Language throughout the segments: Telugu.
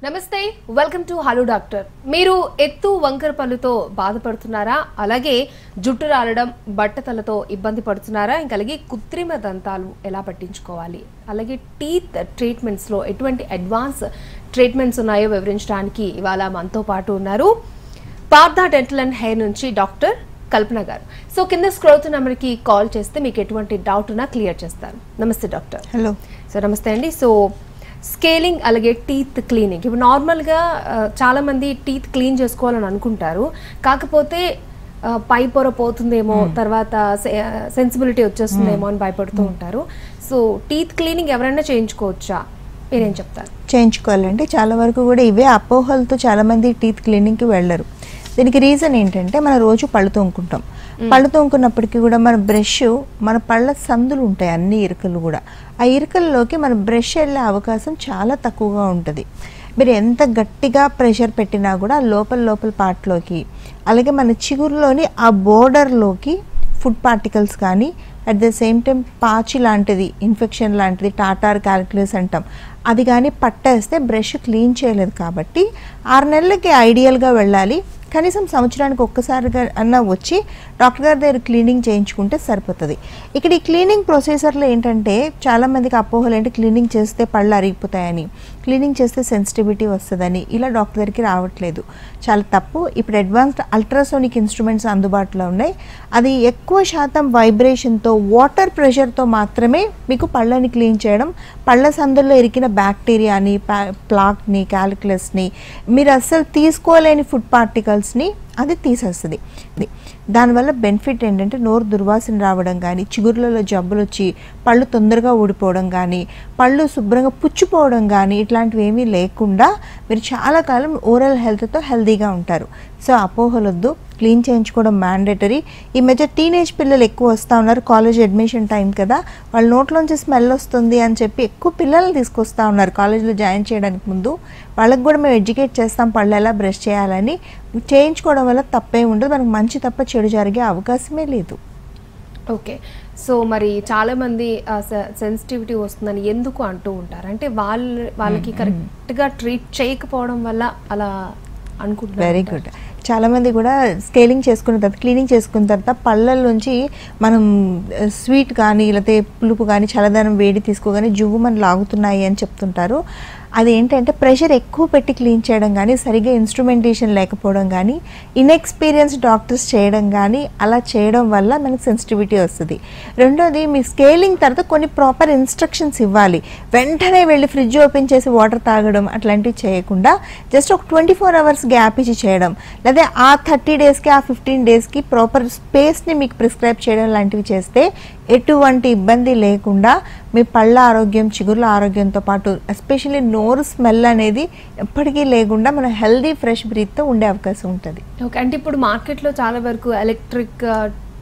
నమస్తే వెల్కమ్ టు హలో డాక్టర్. మీరు ఎత్తు వంకర పళ్ళుతో బాధపడుతున్నారా? అలాగే జుట్టు రాలడం బట్టతలతో ఇబ్బంది పడుతున్నారా? ఇంకా అలాగే కృత్రిమ దంతాలు ఎలా పట్టించుకోవాలి, అలాగే టీత్ ట్రీట్మెంట్స్ లో ఎటువంటి అడ్వాన్స్ ట్రీట్మెంట్స్ ఉన్నాయో వివరించడానికి ఇవాళ మనతో పాటు ఉన్నారు పార్థ డెంటల్ అండ్ హెయిర్ నుంచి డాక్టర్ కల్పన గారు. సో కింద స్క్రోల్ నెంబర్కి కాల్ చేస్తే మీకు ఎటువంటి డౌట్ ఉన్నా క్లియర్ చేస్తారు. నమస్తే డాక్టర్. హలో. సో నమస్తే అండి. సో స్కేలింగ్ అలాగే టీత్ క్లీనింగ్, ఇప్పుడు నార్మల్గా చాలామంది టీత్ క్లీన్ చేసుకోవాలని అనుకుంటారు, కాకపోతే పై పొర పోతుందేమో, తర్వాత సెన్సిబిలిటీ వచ్చేస్తుందేమో అని భయపడుతూ ఉంటారు. సో టీత్ క్లీనింగ్ ఎవరైనా చేయించుకోవచ్చా? మీరేం చెప్తారు? చేయించుకోవాలండి. చాలా వరకు కూడా ఇవే అపోహలతో చాలామంది టీత్ క్లీనింగ్కి వెళ్ళరు. దీనికి రీజన్ ఏంటంటే మనం రోజు పళ్ళు తోముకుంటాం. పళ్ళు తోముకున్నప్పటికీ కూడా మన బ్రష్ మన పళ్ళ సందులు ఉంటాయి, అన్ని ఇరుకలు కూడా. ఆ ఇరుకల్లోకి మన బ్రష్ వెళ్ళే అవకాశం చాలా తక్కువగా ఉంటుంది. మీరు ఎంత గట్టిగా ప్రెషర్ పెట్టినా కూడా లోపల పార్ట్లోకి, అలాగే మన చిగురులోని ఆ బోర్డర్లోకి ఫుడ్ పార్టికల్స్ కానీ, అట్ ద సేమ్ టైం పాచి లాంటిది, ఇన్ఫెక్షన్ లాంటిది, టాటార్ క్యాలిక్యులస్ అంటాం, అది కానీ పట్టేస్తే బ్రష్ క్లీన్ చేయలేదు. కాబట్టి 6 నెలలకి ఐడియల్గా వెళ్ళాలి. కనీసం సంవత్సరానికి ఒక్కసారిగా అన్నా వచ్చి డాక్టర్ గారి దగ్గర క్లీనింగ్ చేయించుకుంటే సరిపోతుంది. ఇక్కడ ఈ క్లీనింగ్ ప్రొసీజర్లో ఏంటంటే చాలామందికి అపోహలు ఏంటి, క్లీనింగ్ చేస్తే పళ్ళు అరిగిపోతాయని, క్లీనింగ్ చేస్తే సెన్సిటివిటీ వస్తుందని, ఇలా డాక్టర్ దగ్గరికి రావట్లేదు. చాలా తప్పు. ఇప్పుడు అడ్వాన్స్డ్ అల్ట్రాసోనిక్ ఇన్స్ట్రుమెంట్స్ అందుబాటులో ఉన్నాయి. అది ఎక్కువ శాతం వైబ్రేషన్తో, వాటర్ ప్రెషర్తో మాత్రమే మీకు పళ్ళని క్లీన్ చేయడం, పళ్ళ సందుల్లో ఇరికిన బ్యాక్టీరియాని, ప్లాక్ని, క్యాలిక్యులస్ని, మీరు అస్సలు తీసుకోలేని ఫుడ్ పార్టికల్స్ని అది తీసేస్తుంది. దానివల్ల బెనిఫిట్ ఏంటంటే నోరు దుర్వాసన రావడం కానీ, చిగుర్లలో జబ్బులు వచ్చి పళ్ళు తొందరగా ఊడిపోవడం కానీ, పళ్ళు శుభ్రంగా పుచ్చిపోవడం కానీ, ఇట్లాంటివి ఏమీ లేకుండా మీరు చాలా కాలం ఓరల్ హెల్త్తో హెల్తీగా ఉంటారు. సో అపోహలొద్దు, క్లీన్ చేయించుకోవడం మ్యాండేటరీ. ఈ మధ్య టీనేజ్ పిల్లలు ఎక్కువ వస్తూ ఉన్నారు, కాలేజ్ అడ్మిషన్ టైం కదా, వాళ్ళ నోట్లోంచి స్మెల్ వస్తుంది అని చెప్పి ఎక్కువ పిల్లలు తీసుకొస్తూ ఉన్నారు కాలేజీలో జాయిన్ చేయడానికి ముందు. వాళ్ళకి కూడా మేము ఎడ్యుకేట్ చేస్తాం పళ్ళు ఎలా బ్రష్ చేయాలని. చేయించుకోవడం వల్ల తప్పే ఉండదు, మనకు మంచి తప్ప చెడు జరిగే అవకాశమే లేదు. ఓకే. సో మరి చాలామంది సెన్సిటివిటీ వస్తుందని ఎందుకు అంటూ ఉంటారు, అంటే వాళ్ళకి కరెక్ట్గా ట్రీట్ చేయకపోవడం వల్ల అలా అనుకుంటున్నారు. Very good. చాలామంది కూడా స్కేలింగ్ చేసుకున్న తర్వాత, క్లీనింగ్ చేసుకున్న తర్వాత పళ్ళల్లోంచి మనం స్వీట్ కానీ, లేకపోతే పులుపు కానీ, చల్లదనం వేడి తీసుకోగానే జువ్వుమని లాగుతున్నాయి అని చెప్తుంటారు. అది ఏంటంటే ప్రెషర్ ఎక్కువ పెట్టి క్లీన్ చేయడం కానీ, సరిగ్గా ఇన్స్ట్రుమెంటేషన్ లేకపోవడం కానీ, ఇన్ఎక్స్పీరియన్స్ డాక్టర్స్ చేయడం కానీ, అలా చేయడం వల్ల మనకు సెన్సిటివిటీ వస్తుంది. రెండోది, మీ స్కేలింగ్ తర్వాత కొన్ని ప్రాపర్ ఇన్స్ట్రక్షన్స్ ఇవ్వాలి. వెంటనే వెళ్ళి ఫ్రిడ్జ్ ఓపెన్ చేసి వాటర్ తాగడం అట్లాంటివి చేయకుండా జస్ట్ ఒక 24 hours గ్యాప్ ఇచ్చి చేయడం, లేదా ఆ 30 daysకి ఆ 15 daysకి ప్రాపర్ స్పేస్ని మీకు ప్రిస్క్రైబ్ చేయడం లాంటివి చేస్తే ఎటువంటి ఇబ్బంది లేకుండా మీ పళ్ళ ఆరోగ్యం, చిగుర్ల ఆరోగ్యంతో పాటు ఎస్పెషల్లీ నోరు స్మెల్ అనేది ఎప్పటికీ లేకుండా మన హెల్దీ ఫ్రెష్ బ్రీత్తో ఉండే అవకాశం ఉంటుంది. ఓకే. అంటే ఇప్పుడు మార్కెట్లో చాలా వరకు ఎలక్ట్రిక్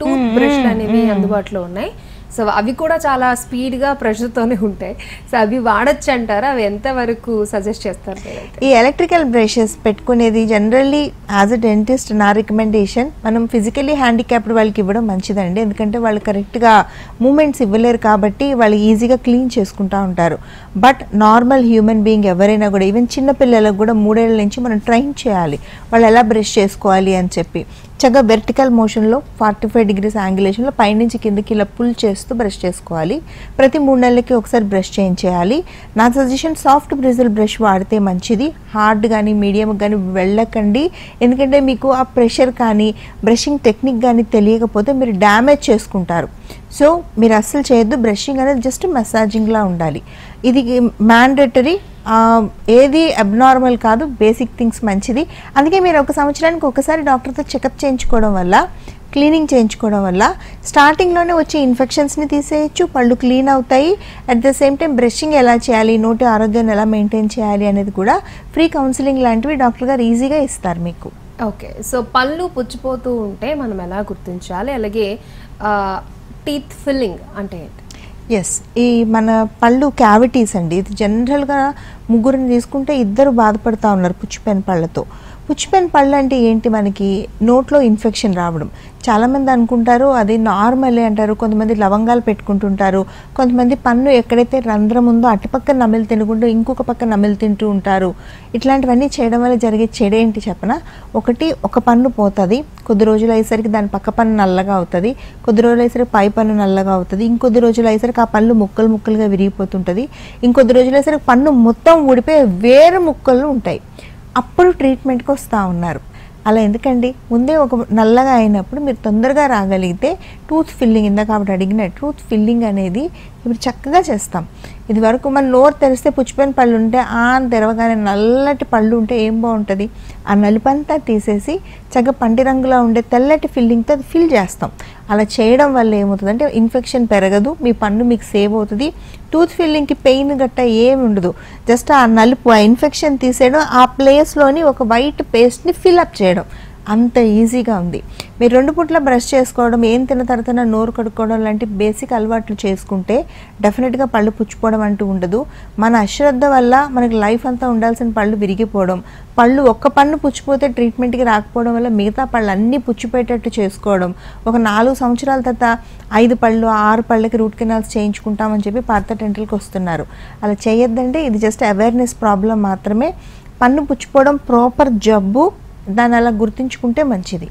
టూత్ బ్రష్లు అనేవి అందుబాటులో ఉన్నాయి. సో అవి కూడా చాలా స్పీడ్గా ప్రెషర్తోనే ఉంటాయి. సో అవి వాడచ్చు అంటారా? అవి ఎంతవరకు సజెస్ట్ చేస్తారు? ఈ ఎలక్ట్రికల్ బ్రషెస్ పెట్టుకునేది జనరల్లీ యాజ్ అ డెంటిస్ట్ నా రికమెండేషన్, మనం ఫిజికలీ హ్యాండిక్యాప్డ్ వాళ్ళకి ఇవ్వడం మంచిదండి. ఎందుకంటే వాళ్ళు కరెక్ట్గా మూమెంట్స్ ఇవ్వలేరు కాబట్టి వాళ్ళు ఈజీగా క్లీన్ చేసుకుంటూ ఉంటారు. బట్ నార్మల్ హ్యూమన్ బీయింగ్ ఎవరైనా కూడా, ఈవెన్ చిన్నపిల్లలకు కూడా 3 ఏళ్ల నుంచి మనం ట్రైన్ చేయాలి వాళ్ళు ఎలా బ్రష్ చేసుకోవాలి అని చెప్పి. చక్కగా వెర్టికల్ మోషన్లో 45 degrees యాంగులేషన్లో పైనుంచి కిందకి ఇలా పుల్ చేస్తూ బ్రష్ చేసుకోవాలి. ప్రతి 3 నెలలకి ఒకసారి బ్రష్ చేయించేయాలి. నా సజెషన్ సాఫ్ట్ బ్రిజిల్ బ్రష్ వాడితే మంచిది. హార్డ్ కానీ మీడియం కానీ వెళ్ళకండి. ఎందుకంటే మీకు ఆ ప్రెషర్ కానీ బ్రషింగ్ టెక్నిక్ కానీ తెలియకపోతే మీరు డ్యామేజ్ చేసుకుంటారు. సో మీరు అస్సలు చేయొద్దు. బ్రషింగ్ అనేది జస్ట్ మసాజింగ్లా ఉండాలి. ఇది మ్యాండేటరీ. ఏది అబ్నార్మల్ కాదు, బేసిక్ థింగ్స్ మంచిది. అందుకే మీరు ఒక సంవత్సరానికి ఒకసారి డాక్టర్తో చెకప్ చేయించుకోవడం వల్ల, క్లీనింగ్ చేయించుకోవడం వల్ల స్టార్టింగ్లోనే వచ్చే ఇన్ఫెక్షన్స్ని తీసేయచ్చు, పళ్ళు క్లీన్ అవుతాయి. At the same time brushing ఎలా చేయాలి, నోటి ఆరోగ్యాన్ని ఎలా మెయింటైన్ చేయాలి అనేది కూడా ఫ్రీ కౌన్సిలింగ్ లాంటివి డాక్టర్ గారు ఈజీగా ఇస్తారు మీకు. ఓకే. సో పళ్ళు పుచ్చిపోతూ ఉంటే మనం ఎలా గుర్తించాలి? అలాగే టీత్ ఫిల్లింగ్ అంటే ఏంటి? ఎస్, ఈ మన పళ్ళు క్యావిటీస్ అండి. ఇది జనరల్గా ముగ్గురిని తీసుకుంటే 2 బాధపడుతూ ఉన్నారు పుచ్చిపోయిన పళ్ళతో. పుచ్చిపోయిన పళ్ళు అంటే ఏంటి, మనకి నోట్లో ఇన్ఫెక్షన్ రావడం. చాలామంది అనుకుంటారు అది నార్మలే అంటారు, కొంతమంది లవంగాలు పెట్టుకుంటుంటారు, కొంతమంది పన్ను ఎక్కడైతే రంధ్రం ఉందో అటుపక్క నమిలి తినకుండా ఇంకొక పక్క నమిలి తింటూ ఉంటారు. ఇట్లాంటివన్నీ చేయడం వల్ల జరిగే చెడు ఏంటి చెప్పనా, ఒక పన్ను పోతుంది, కొద్ది రోజులు అయ్యేసరికి దాని పక్క పన్ను నల్లగా అవుతుంది, కొద్ది రోజులు అయ్యేసరికి పై పన్ను నల్లగా అవుతుంది, ఇంకొద్ది రోజులు అయ్యేసరికి ఆ పళ్ళు ముక్కలు ముక్కలుగా విరిగిపోతుంటుంది, ఇంకొద్ది రోజులు అయ్యేసరికి పన్ను మొత్తం ఊడిపోయి వేరే ముక్కలు ఉంటాయి. అప్పుడు ట్రీట్మెంట్కి వస్తూ ఉన్నారు. అలా ఎందుకండి, ముందే ఒక నల్లగా అయినప్పుడు మీరు తొందరగా రాగలిగితే టూత్ ఫిల్లింగ్, ఇందాక కాబట్టి అడిగిన టూత్ ఫిల్లింగ్ అనేది ఇప్పుడు చక్కగా చేస్తాం. ఇది వరకు మన నోరు తెరిస్తే పుచ్చిపోయిన పళ్ళు ఉంటే తెరవగానే నల్లటి పళ్ళు ఉంటే ఏం బాగుంటుంది, ఆ నలుపంతా తీసేసి చక్కగా పంటి రంగులో ఉండే తెల్లటి ఫిల్లింగ్తో అది ఫిల్ చేస్తాం. అలా చేయడం వల్ల ఏమవుతుందంటే ఇన్ఫెక్షన్ పెరగదు, మీ పన్ను మీకు సేవ్ అవుతుంది, టూత్ ఫిల్లింగ్కి పెయిన్ గట్ట ఏమి ఉండదు. జస్ట్ ఆ నలుపు, ఆ ఇన్ఫెక్షన్ తీసేయడం, ఆ ప్లేస్లోని ఒక వైట్ పేస్ట్ని ఫిల్అప్ చేయడం, అంత ఈజీగా ఉంది. మీరు 2 పూట్ల బ్రష్ చేసుకోవడం, ఏం తిన్న తర్వాత నోరు కడుక్కోవడం లాంటి బేసిక్ అలవాట్లు చేసుకుంటే డెఫినెట్గా పళ్ళు పుచ్చిపోవడం అంటూ ఉండదు. మన అశ్రద్ధ వల్ల మనకి లైఫ్ అంతా ఉండాల్సిన పళ్ళు విరిగిపోవడం, ఒక్క పన్ను పుచ్చిపోతే ట్రీట్మెంట్కి రాకపోవడం వల్ల మిగతా పళ్ళు అన్నీ పుచ్చిపోయేటట్టు చేసుకోవడం, ఒక 4 సంవత్సరాల తర్వాత 5 పళ్ళు 6 పళ్ళకి రూట్ కెనాల్స్ చేయించుకుంటామని చెప్పి పార్థ డెంటల్కి వస్తున్నారు. అలా చేయొద్దండి, ఇది జస్ట్ అవేర్నెస్ ప్రాబ్లం మాత్రమే. పన్ను పుచ్చిపోవడం ప్రాపర్ జబ్బు, దాన్ని అలా గుర్తుంచుకుంటే మంచిది.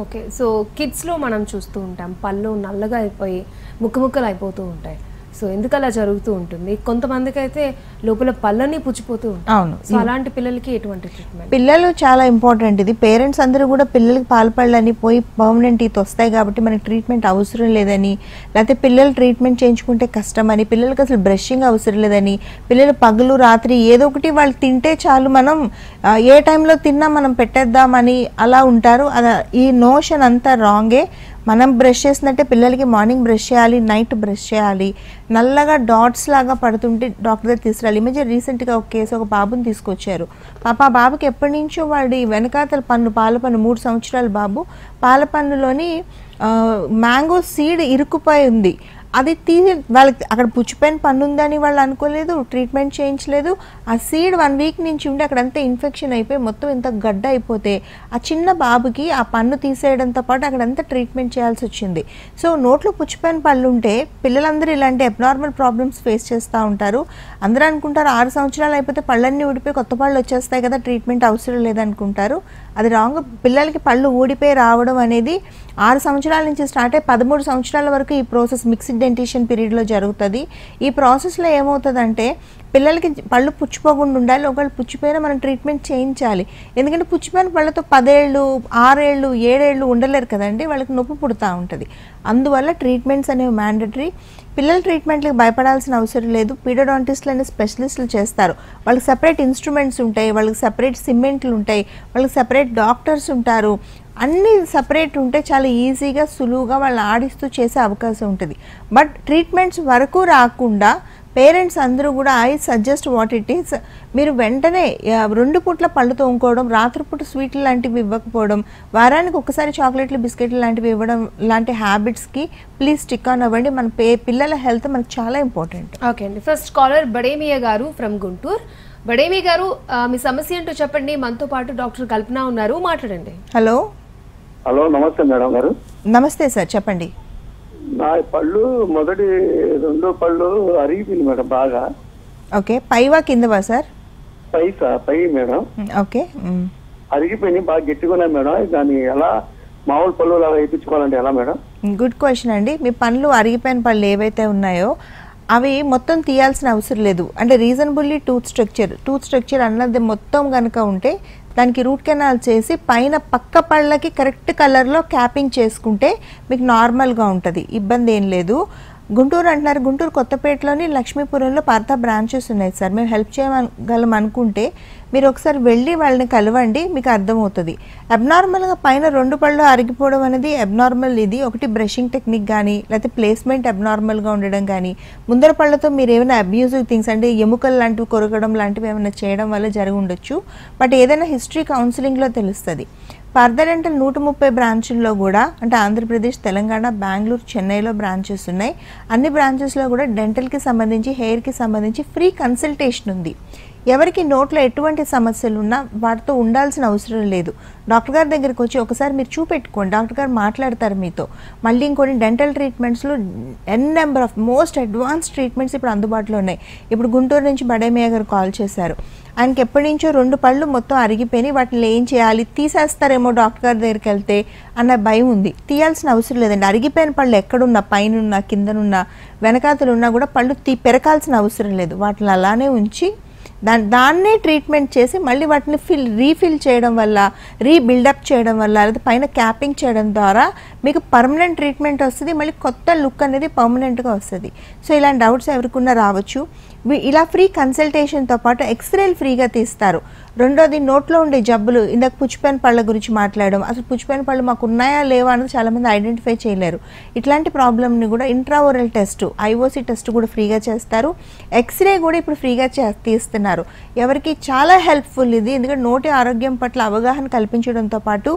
ఓకే, సో కిడ్స్లో మనం చూస్తూ ఉంటాం పళ్ళు నల్లగా అయిపోయి ముక్కలు అయిపోతూ ఉంటాయి. సో ఎందుకు అలా జరుగుతూ ఉంటుంది, కొంతమందికి అయితే లోపల పళ్ళని పుచ్చిపోతూ ఉంటాయి. అవును, సో అలాంటి పిల్లలకి ఎటువంటి ట్రీట్మెంట్? పిల్లలు చాలా ఇంపార్టెంట్. ఇది పేరెంట్స్ అందరూ కూడా పిల్లలకి పాలపళ్ళని పోయి పర్మనెంట్ టీత్ వస్తాయి కాబట్టి మనకి ట్రీట్మెంట్ అవసరం లేదని, లేకపోతే పిల్లలు ట్రీట్మెంట్ చేయించుకుంటే కష్టమని, పిల్లలకి అసలు బ్రషింగ్ అవసరం లేదని, పిల్లలు పగలు రాత్రి ఏదో ఒకటి వాళ్ళు తింటే చాలు, మనం ఏ టైంలో తిన్నా మనం పెట్టేద్దామని అలా ఉంటారు. అలా ఈ నోషన్ అంతా రాంగే. మనం బ్రష్ చేసినట్టే పిల్లలకి మార్నింగ్ బ్రష్ చేయాలి, నైట్ బ్రష్ చేయాలి. నల్లగా డాట్స్ లాగా పడుతుంటే డాక్టర్ దగ్గర తీసుకురాలి. ఈ మధ్య రీసెంట్గా ఒక కేసు, ఒక బాబుని తీసుకొచ్చారు. ఆ బాబుకి ఎప్పటి నుంచో వాడి వెనకాతల పన్ను, పాలపన్ను, 3 సంవత్సరాల బాబు, పాలపన్నులోని మ్యాంగో సీడ్ ఇరుక్కుపోయి ఉంది. అది తీసి వాళ్ళకి అక్కడ పుచ్చిపోయిన పన్ను ఉందని వాళ్ళు అనుకోలేదు, ట్రీట్మెంట్ చేయించలేదు. ఆ సీడ్ 1 వీక్ నుంచి ఉండి అక్కడంతా ఇన్ఫెక్షన్ అయిపోయి మొత్తం ఇంత గడ్డ అయిపోతే ఆ చిన్న బాబుకి ఆ పన్ను తీసేయడంతో పాటు అక్కడంతా ట్రీట్మెంట్ చేయాల్సి వచ్చింది. సో నోట్లో పుచ్చిపోయిన పళ్ళు ఉంటే పిల్లలందరూ ఇలాంటి అబ్నార్మల్ ప్రాబ్లమ్స్ ఫేస్ చేస్తూ ఉంటారు. అందరూ అనుకుంటారు 6 సంవత్సరాలు అయిపోతే పళ్ళన్నీ ఊడిపోయి కొత్త పళ్ళు వచ్చేస్తాయి కదా, ట్రీట్మెంట్ అవసరం లేదనుకుంటారు. అది రాంగ్. పిల్లలకి పళ్ళు ఊడిపోయి రావడం అనేది 6 సంవత్సరాల నుంచి స్టార్ట్ అయ్యి 13 సంవత్సరాల వరకు ఈ ప్రాసెస్ మిక్స్డ్ డెంటిషన్ పీరియడ్లో జరుగుతుంది. ఈ ప్రాసెస్లో ఏమవుతుందంటే పిల్లలకి పళ్ళు పుచ్చిపోకుండా ఉండాలి. ఒకవేళ పుచ్చిపోయినా మనం ట్రీట్మెంట్ చేయించాలి. ఎందుకంటే పుచ్చిపోయిన పళ్ళతో 10 ఏళ్ళు 6 ఏళ్ళు 7 ఏళ్ళు ఉండలేరు కదండి, వాళ్ళకి నొప్పి పుడుతూ ఉంటుంది. అందువల్ల ట్రీట్మెంట్స్ అనేవి మ్యాండటరీ. పిల్లల ట్రీట్మెంట్లకు భయపడాల్సిన అవసరం లేదు. పీడియోడాంటిస్టులు అనే స్పెషలిస్టులు చేస్తారు. వాళ్ళకి సెపరేట్ ఇన్స్ట్రుమెంట్స్ ఉంటాయి, వాళ్ళకి సెపరేట్ సిమెంట్లు ఉంటాయి, వాళ్ళకి సెపరేట్ డాక్టర్స్ ఉంటారు. అన్నీ సపరేట్ ఉంటే చాలా ఈజీగా సులువుగా వాళ్ళని ఆడిస్తూ చేసే అవకాశం ఉంటుంది. బట్ ట్రీట్మెంట్స్ వరకు రాకుండా పేరెంట్స్ అందరూ కూడా I suggest what it is, మీరు వెంటనే 2 పూట్ల పళ్ళు తోముకోవడం, రాత్రిపూట స్వీట్లు లాంటివి ఇవ్వకపోవడం, వారానికి ఒకసారి చాక్లెట్లు బిస్కెట్లు లాంటివి ఇవ్వడం లాంటి హ్యాబిట్స్కి ప్లీజ్ స్టిక్ ఆన్ అవ్వండి. మన పిల్లల హెల్త్ మనకు చాలా ఇంపార్టెంట్. ఓకే అండి, ఫస్ట్ కాలర్ బడేమియా గారు ఫ్రమ్ గుంటూరు. బడేమి గారు, మీ సమస్య ఏంటో చెప్పండి. మనతో పాటు డాక్టర్ కల్పన ఉన్నారు, మాట్లాడండి. హలో. హలో, నమస్తే మేడం గారు. నమస్తే సార్, చెప్పండి. నా పళ్ళు మొదటి 2 పళ్ళు అరిగిపోయింది మేడం బాగా. ఓకే, పైవా కిందవా సార్? పై మేడం. ఓకే, అరిగిపోయినాయి, బాగా గట్టిగా ఉన్నాయి మేడం. దాన్ని ఎలా మామూలు పళ్ళు అలా వేయించుకోవాలంటే ఎలా మేడం? గుడ్ క్వశ్చన్ అండి. మీ పళ్ళు అరిగిపోయిన పళ్ళు ఏవైతే ఉన్నాయో అవి మొత్తం తీయాల్సిన అవసరం లేదు. అంటే రీజనబుల్లీ టూత్ స్ట్రక్చర్ అన్నది మొత్తం కనుక ఉంటే దానికి రూట్ కెనాల్ చేసి పైన పక్క పళ్ళకి కరెక్ట్ కలర్లో క్యాపింగ్ చేసుకుంటే మీకు నార్మల్గా ఉంటుంది, ఇబ్బంది ఏం లేదు. గుంటూరు అంటున్నారు, గుంటూరు కొత్తపేటలోని లక్ష్మీపురంలో పార్థ బ్రాంచెస్ ఉన్నాయి సార్. మేము హెల్ప్ చేయగలం అనుకుంటే మీరు ఒకసారి వెళ్ళి వాళ్ళని కలవండి, మీకు అర్థమవుతుంది. అబ్నార్మల్గా పైన 2 పళ్ళు అరిగిపోవడం అనేది అబ్నార్మల్. ఇది ఒకటి బ్రషింగ్ టెక్నిక్ కానీ, లేకపోతే ప్లేస్మెంట్ అబ్నార్మల్గా ఉండడం కానీ, ముందర పళ్ళతో మీరు ఏమైనా అబ్యూజివ్ థింగ్స్ అంటే ఎముకలు లాంటివి కొరగడం లాంటివి ఏమైనా చేయడం వల్ల జరిగి ఉండొచ్చు. బట్ ఏదైనా హిస్టరీ కౌన్సిలింగ్లో తెలుస్తుంది. స్పర్ధ డెంటల్ 130 బ్రాంచుల్లో కూడా, అంటే ఆంధ్రప్రదేశ్, తెలంగాణ, బెంగళూరు, చెన్నైలో బ్రాంచెస్ ఉన్నాయి. అన్ని బ్రాంచెస్లో కూడా డెంటల్కి సంబంధించి, హెయిర్కి సంబంధించి ఫ్రీ కన్సల్టేషన్ ఉంది. ఎవరికి నోట్లో ఎటువంటి సమస్యలు ఉన్నా వాటితో ఉండాల్సిన అవసరం లేదు. డాక్టర్ గారి దగ్గరికి వచ్చి ఒకసారి మీరు చూపెట్టుకోండి, డాక్టర్ గారు మాట్లాడతారు మీతో. మళ్ళీ ఇంకొన్ని డెంటల్ ట్రీట్మెంట్స్లో number of most advance treatments ఇప్పుడు అందుబాటులో ఉన్నాయి. ఇప్పుడు గుంటూరు నుంచి బడేమయ్య గారు కాల్ చేశారు. ఆయనకి ఎప్పటి నుంచో 2 పళ్ళు మొత్తం అరిగిపోయి వాటిని ఏం చేయాలి, తీసేస్తారేమో డాక్టర్ గారి దగ్గరికి వెళ్తే అన్న భయం ఉంది. తీయాల్సిన అవసరం లేదండి. అరిగిపోయిన పళ్ళు ఎక్కడున్నా, పైనున్నా, కిందనున్నా, వెనకాతలున్నా కూడా పళ్ళు పెరకాల్సిన అవసరం లేదు. వాటిని అలానే ఉంచి దాన్నే ట్రీట్మెంట్ చేసి మళ్ళీ వాటిని రీఫిల్ చేయడం వల్ల, రీబిల్డప్ చేయడం వల్ల, లేదా పైన క్యాపింగ్ చేయడం ద్వారా మీకు పర్మనెంట్ ట్రీట్మెంట్ వస్తుంది. మళ్ళీ కొత్త లుక్ అనేది పర్మనెంట్గా వస్తుంది. సో ఇలాంటి డౌట్స్ ఎవరికన్నా రావచ్చు. ఇలా ఫ్రీ కన్సల్టేషన్తో పాటు ఎక్స్రేలు ఫ్రీగా తీస్తారు. రెండోది, నోట్లో ఉండే జబ్బులు, ఇందాక పుచ్చిపోయిన పళ్ళ గురించి మాట్లాడడం, అసలు పుచ్చిపోయిన పళ్ళు మాకు ఉన్నాయా లేవా అనేది చాలామంది ఐడెంటిఫై చేయలేరు. ఇట్లాంటి ప్రాబ్లమ్ని కూడా ఇంట్రాఓరల్ టెస్ట్, ఐఓసి టెస్ట్ కూడా ఫ్రీగా చేస్తారు. ఎక్స్రే కూడా ఇప్పుడు ఫ్రీగా తీస్తున్నారు. ఎవరికి చాలా హెల్ప్ఫుల్ ఇది. ఎందుకంటే నోటి ఆరోగ్యం పట్ల అవగాహన కల్పించడంతో పాటు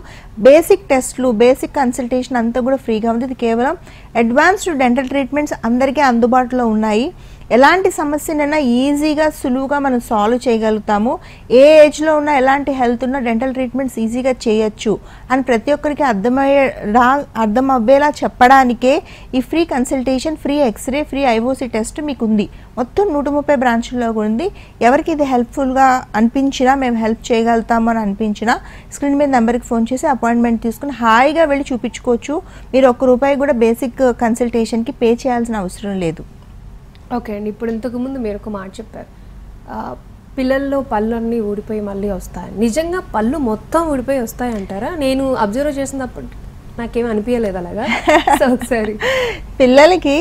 బేసిక్ టెస్ట్లు, బేసిక్ కన్సల్టేషన్ అంతా కూడా ఫ్రీగా ఉంది. ఇది కేవలం అడ్వాన్స్డ్ డెంటల్ ట్రీట్మెంట్స్ అందరికీ అందుబాటులో ఉన్నాయి. ఎలాంటి సమస్యనైనా ఈజీగా, సులువుగా మనం సాల్వ్ చేయగలుగుతాము. ఏ ఏజ్లో ఉన్నా, ఎలాంటి హెల్త్ ఉన్నా డెంటల్ ట్రీట్మెంట్స్ ఈజీగా చేయొచ్చు అని ప్రతి ఒక్కరికి అర్థం అవ్వేలా చెప్పడానికే ఈ free consultation, free X ray, free IOC test మీకు ఉంది. మొత్తం 130 బ్రాంచుల్లో ఉంది. ఎవరికి ఇది హెల్ప్ఫుల్గా అనిపించినా, మేము హెల్ప్ చేయగలుగుతాము అని అనిపించినా స్క్రీన్ మీద నెంబర్కి ఫోన్ చేసి అపాయింట్మెంట్ తీసుకుని హాయిగా వెళ్ళి చూపించుకోవచ్చు. మీరు ₹1 కూడా బేసిక్ కన్సల్టేషన్కి పే చేయాల్సిన అవసరం లేదు. ఓకే అండి, ఇప్పుడు ఇంతకుముందు మీరు ఒక మాట చెప్పారు, పిల్లల్లో పళ్ళు అన్నీ ఊడిపోయి మళ్ళీ వస్తాయి. నిజంగా పళ్ళు మొత్తం ఊడిపోయి వస్తాయి అంటారా? నేను అబ్జర్వ్ చేసినప్పుడు నాకేమీ అనిపించలేదు అలాగా. సో ఒకసారి పిల్లలకి